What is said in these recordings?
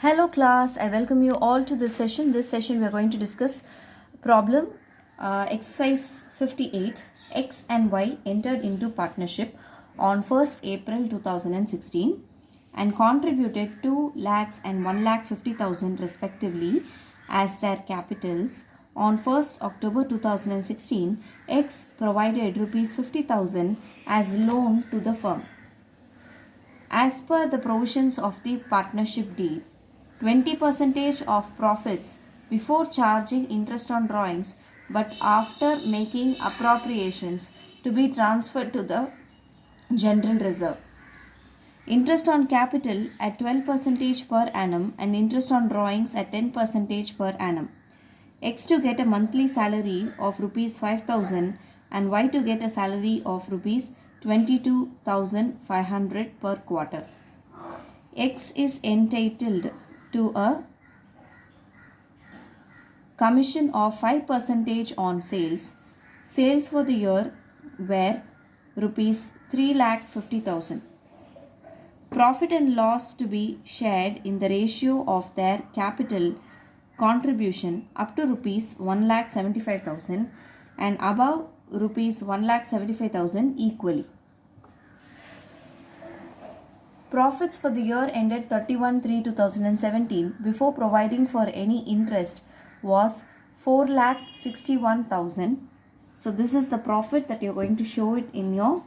Hello class, I welcome you all to this session. This session we are going to discuss problem exercise 58. X and Y entered into partnership on 1st April 2016 and contributed 2 lakhs and 1,50,000 respectively as their capitals. On 1st October 2016, X provided rupees 50,000 as loan to the firm. As per the provisions of the partnership deed, 20% of profits before charging interest on drawings but after making appropriations to be transferred to the general reserve. Interest on capital at 12% per annum and interest on drawings at 10% per annum. X to get a monthly salary of rupees 5,000 and Y to get a salary of rupees 22,500 per quarter. X is entitled to a commission of 5% on sales. Sales for the year were rupees 3,50,000. Profit and loss to be shared in the ratio of their capital contribution up to rupees 1,75,000 and above rupees 1,75,000 equally. Profits for the year ended 31/3/2017 before providing for any interest was 4,61,000. So this is the profit that you're going to show it in your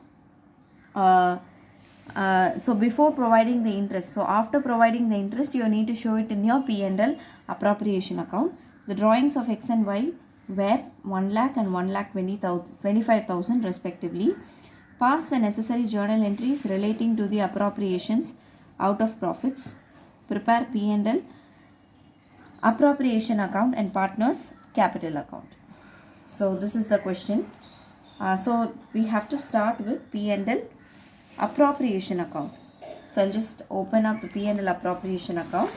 so before providing the interest. So after providing the interest, you need to show it in your P&L appropriation account. The drawings of X and Y were 1 lakh and 1,25,000 respectively. Pass the necessary journal entries relating to the appropriations out of profits. Prepare P&L, appropriation account and partners capital account. So this is the question. So we have to start with P&L appropriation account. So I'll just open up the P&L appropriation account.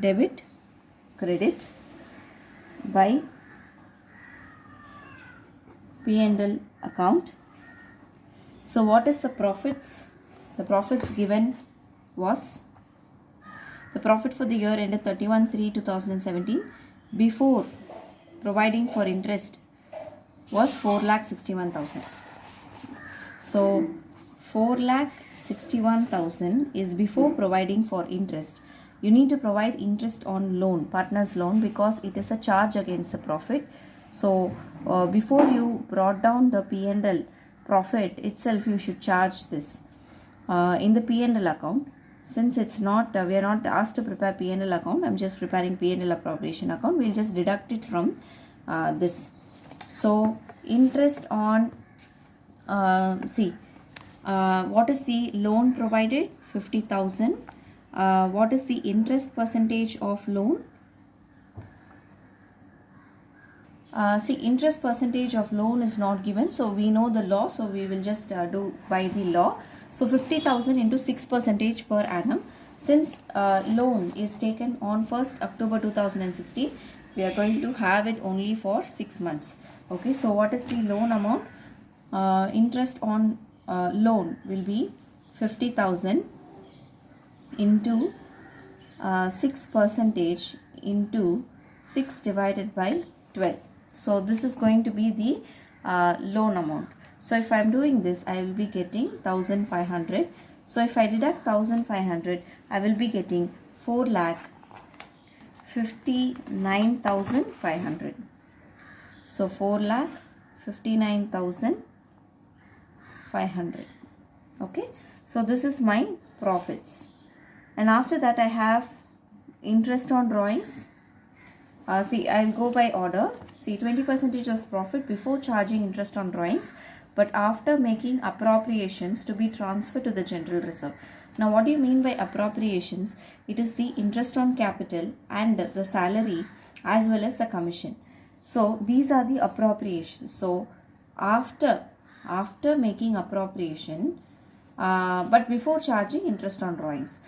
Debit, credit by P&L account. So what is the profits? The profits given was the profit for the year ended 31/3/2017 before providing for interest was 4,61,000. So 4,61,000 is before providing for interest. You need to provide interest on loan, partner's loan, because it is a charge against the profit. So before you brought down the P&L profit itself, you should charge this in the P&L account. Since it's not, we are not asked to prepare P&L account, I'm just preparing P&L appropriation account. We'll just deduct it from this. So interest on, what is the loan provided? 50,000. What is the interest percentage of loan? Interest percentage of loan is not given, so we know the law, so we will just do by the law. So 50,000 into 6% per annum. Since loan is taken on 1st October 2016, we are going to have it only for 6 months. Okay, so what is the loan amount? Interest on loan will be 50,000 into 6% into 6 divided by 12. So this is going to be the loan amount. So if I am doing this, I will be getting 1,500. So if I deduct 1,500, I will be getting 4,59,500. So 4,59,500. Okay. So this is my profits. And after that I have interest on drawings. I'll go by order. 20% of profit before charging interest on drawings, but after making appropriations to be transferred to the general reserve. Now what do you mean by appropriations? It is the interest on capital and the salary as well as the commission. So these are the appropriations. So after making appropriation, but before charging interest on drawings,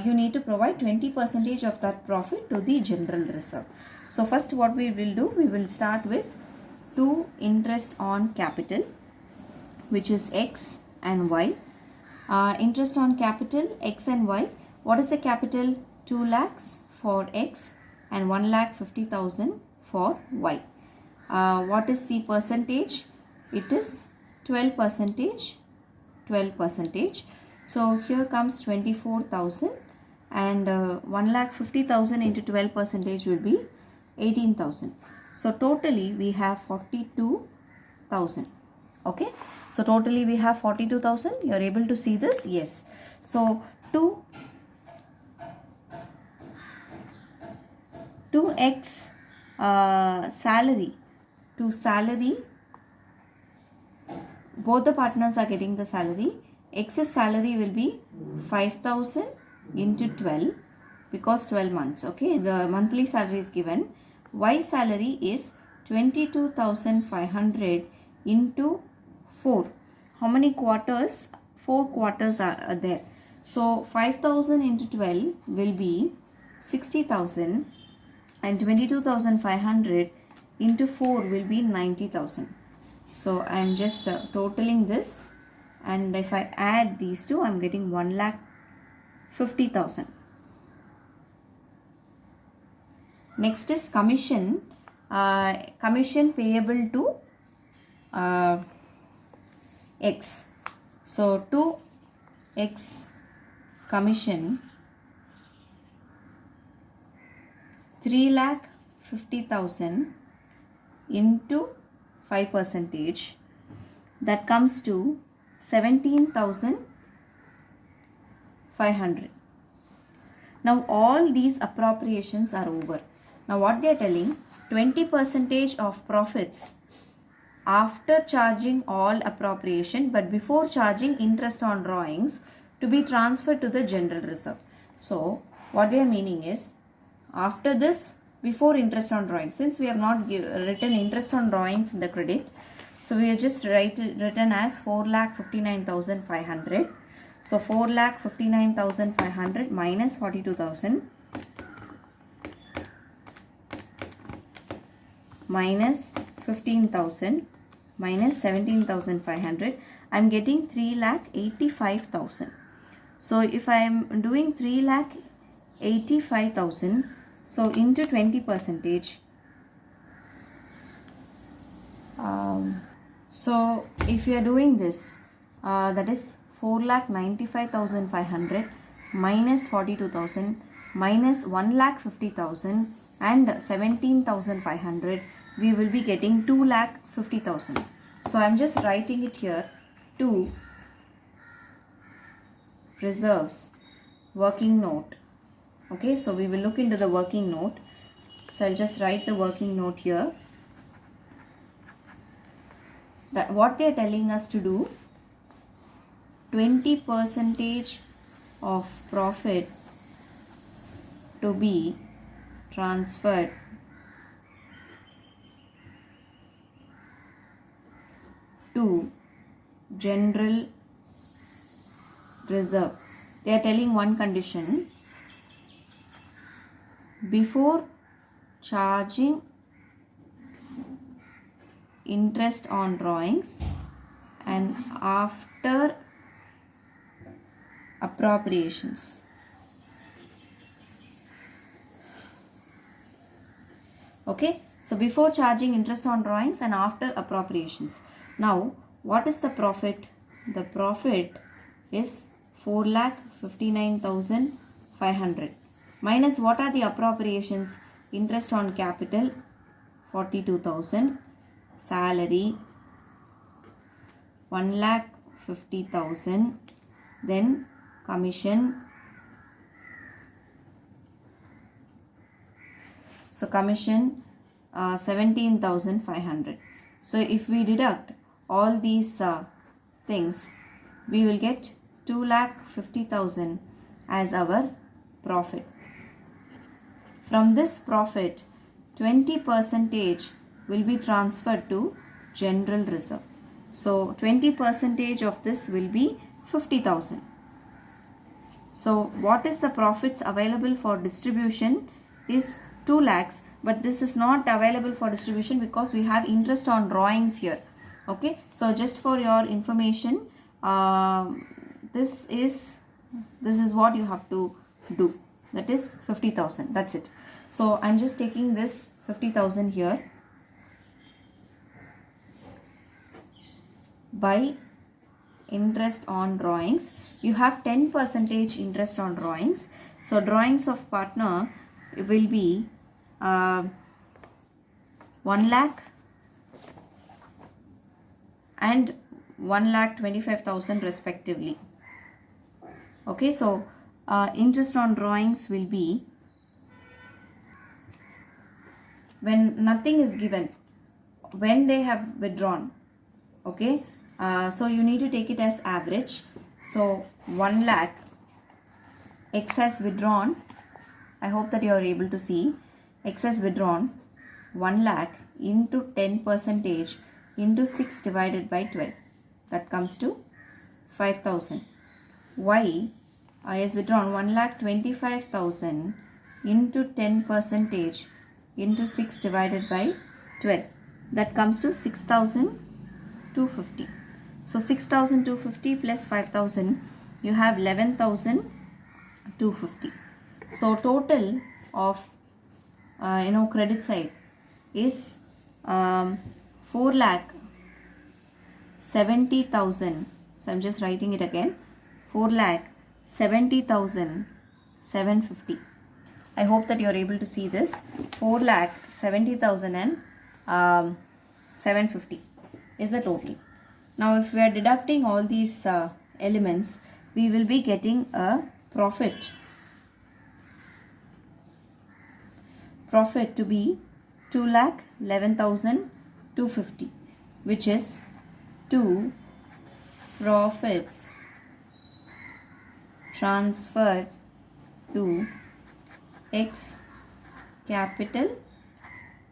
you need to provide 20% of that profit to the general reserve. So first what we will do, we will start with to interest on capital, which is X and Y. Interest on capital X and Y. What is the capital? 2 lakhs for X and 1,50,000 for Y. What is the percentage? It is 12%. 12%. So here comes 24,000 and 1,50,000 into 12% will be 18,000. So totally we have 42,000. Okay. So totally we have 42,000. You are able to see this? Yes. So to X salary, to salary, both the partners are getting the salary. X's salary will be 5,000 into 12 because 12 months. Okay, the monthly salary is given. Y salary is 22,500 into 4. How many quarters? 4 quarters are there. So 5,000 into 12 will be 60,000 and 22,500 into 4 will be 90,000. So I am just totaling this, and if I add these two, I am getting 1,50,000. Next is commission. Commission payable to X. So to X commission 3,50,000 into 5%, that comes to 17,500. Now all these appropriations are over. Now what they are telling, 20% of profits after charging all appropriation but before charging interest on drawings to be transferred to the general reserve. So what they are meaning is, after this, before interest on drawings, since we have not written interest on drawings in the credit, so we are just written as 4,59,500. So 4,59,500 minus 42,000 minus 15,000 minus 17,500. I am getting 3,85,000. So if I am doing 3,85,000, so into 20%. So if you are doing this, that is 4,95,500 minus 42,000 minus 1,50,000 and 17,500, we will be getting 2,50,000. So I am just writing it here. 2 reserves working note. Okay, so we will look into the working note. So I'll just write the working note here. That what they are telling us to do, 20% of profit to be transferred to general reserve. They are telling one condition: before charging interest on drawings and after appropriations. Okay, so before charging interest on drawings and after appropriations. Now what is the profit? The profit is 4,59,500 minus what are the appropriations? Interest on capital 42,000, salary 1,50,000, then commission. So commission 17,500. So if we deduct all these things, we will get 2,50,000 as our profit. From this profit, 20% will be transferred to general reserve. So 20% of this will be 50,000. So what is the profits available for distribution is 2 lakhs, but this is not available for distribution because we have interest on drawings here. Okay, so just for your information, this is what you have to do, that is 50,000. That's it. So I'm just taking this 50,000 here by interest on drawings. You have 10% interest on drawings. So drawings of partner will be 1 lakh and 1,25,000 respectively. Okay, so interest on drawings will be when nothing is given, when they have withdrawn. Okay, so you need to take it as average. So 1 lakh, X has withdrawn. I hope that you are able to see. X has withdrawn 1 lakh into 10% into 6 divided by 12. That comes to 5,000. Y has withdrawn 1,25,000 into 10% into 6 divided by 12. That comes to 6,250. So 6,250 plus 5,000, you have 11,250. So total of credit side is 4,70,000. So I'm just writing it again, 4,70,750. I hope that you are able to see this. 4,70,000 and 750 is the total. Now if we are deducting all these elements, we will be getting a profit to be 2,11,250, which is 2 profits transferred to X capital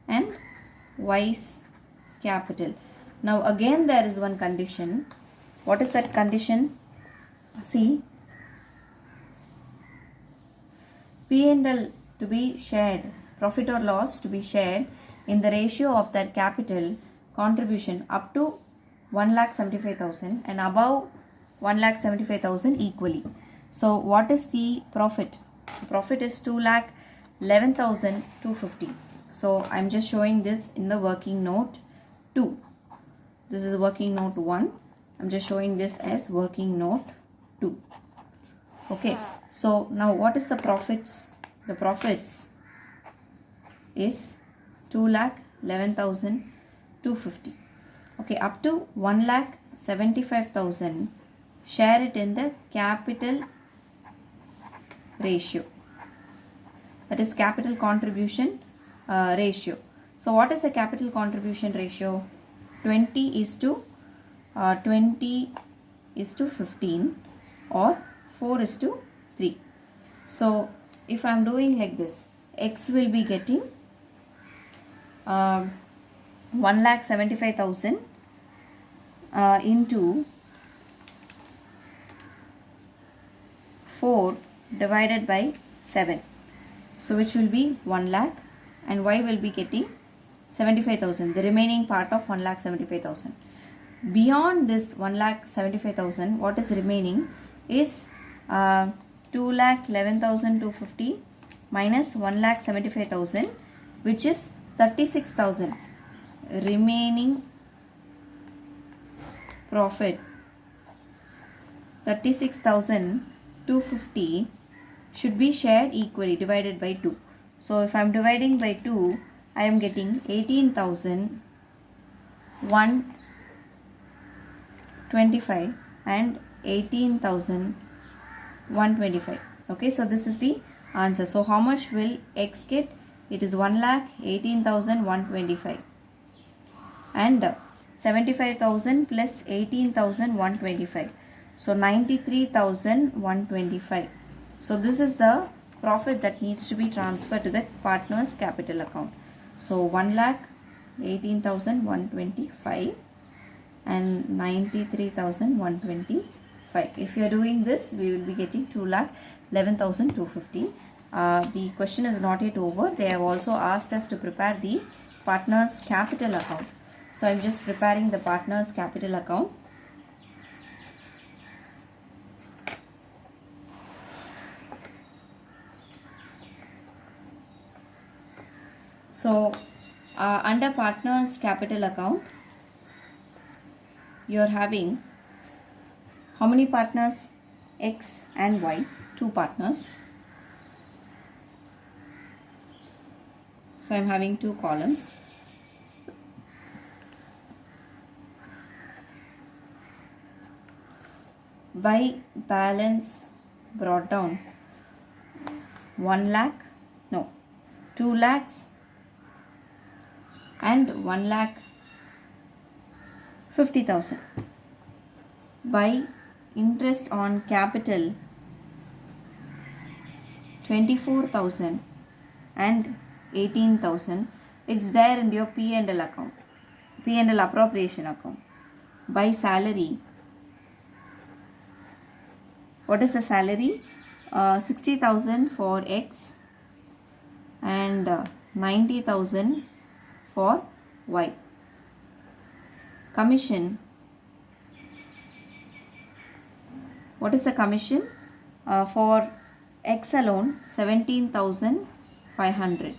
and Y's capital. Now again there is one condition. What is that condition? See, P&L to be shared, profit or loss to be shared in the ratio of that capital contribution up to 1,75,000 and above 1,75,000 equally. So what is the profit? The profit is 2,11,250. So I'm just showing this in the working note 2. This is working note 1. I'm just showing this as working note 2. Okay, so now what is the profits? The profits is 2,11,250. Okay, up to 1,75,000, share it in the capital ratio, that is capital contribution ratio. So what is the capital contribution ratio? 20 is to 15 or 4 is to 3. So if I am doing like this, X will be getting 1,75,000 into 4 divided by 7. So which will be 1 lakh, and Y will be getting 75,000, the remaining part of 1,75,000. Beyond this 1,75,000, what is remaining is 2,11,250 minus 1,75,000, which is 36,000. Remaining profit 36,250 should be shared equally, divided by 2. So if I am dividing by 2, I am getting 18,125 and 18,125. Okay, so this is the answer. So how much will X get? It is 1,18,125 and 75,000 plus 18,125. So 93,125. So this is the profit that needs to be transferred to the partner's capital account. So 1,18,125 and 93,125. If you are doing this, we will be getting 2,11,250. The question is not yet over. They have also asked us to prepare the partner's capital account. So I'm just preparing the partner's capital account. So under partner's capital account, you are having how many partners? X and Y, two partners. So I am having two columns. By balance brought down 1 lakh, no, 2 lakhs and 1,50,000. By interest on capital 24,000 and 18,000. It's there in your P&L account, P&L appropriation account. By salary, what is the salary? 60,000 for X and 90,000 for Y. Commission, what is the commission? For X alone, 17,500.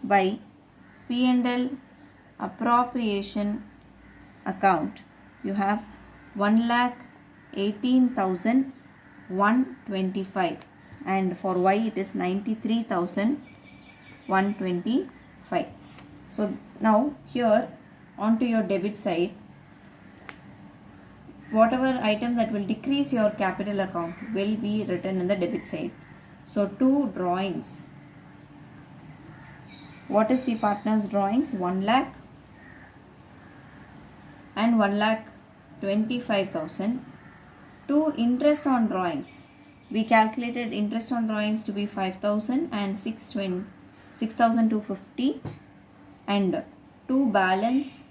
By P&L appropriation account, you have 1,18,125, and for Y it is 93,125. So now here onto your debit side, whatever item that will decrease your capital account will be written in the debit side. So two drawings. What is the partner's drawings? 1 lakh and 1,25,000. Two interest on drawings. We calculated interest on drawings to be 5,000 and 6,250, and two balance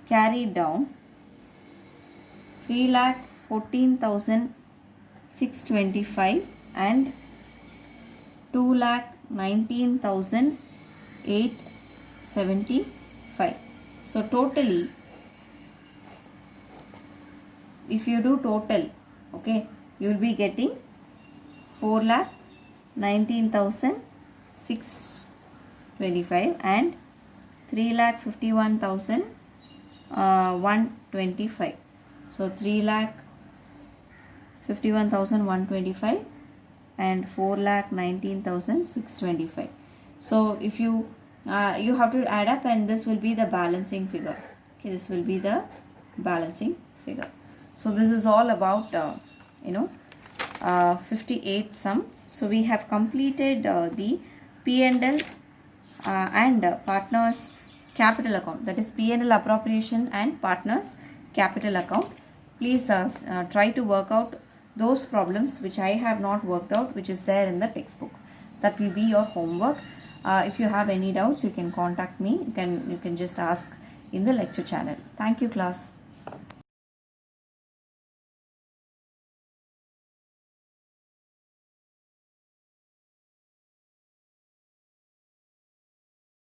carried down 3,14,625 and 2,19,875. So totally, if you do total, okay, you will be getting 4,19,625 and 3,51,125. So 3,51,125 and 4,19,625. So if you have to add up, and this will be the balancing figure. Okay, this will be the balancing figure. So this is all about 58 sum. So we have completed the P&L and partners capital account, that is P&L appropriation and partners capital account. Please try to work out those problems which I have not worked out, which is there in the textbook. That will be your homework. If you have any doubts, you can contact me. You can just ask in the lecture channel. Thank you, class.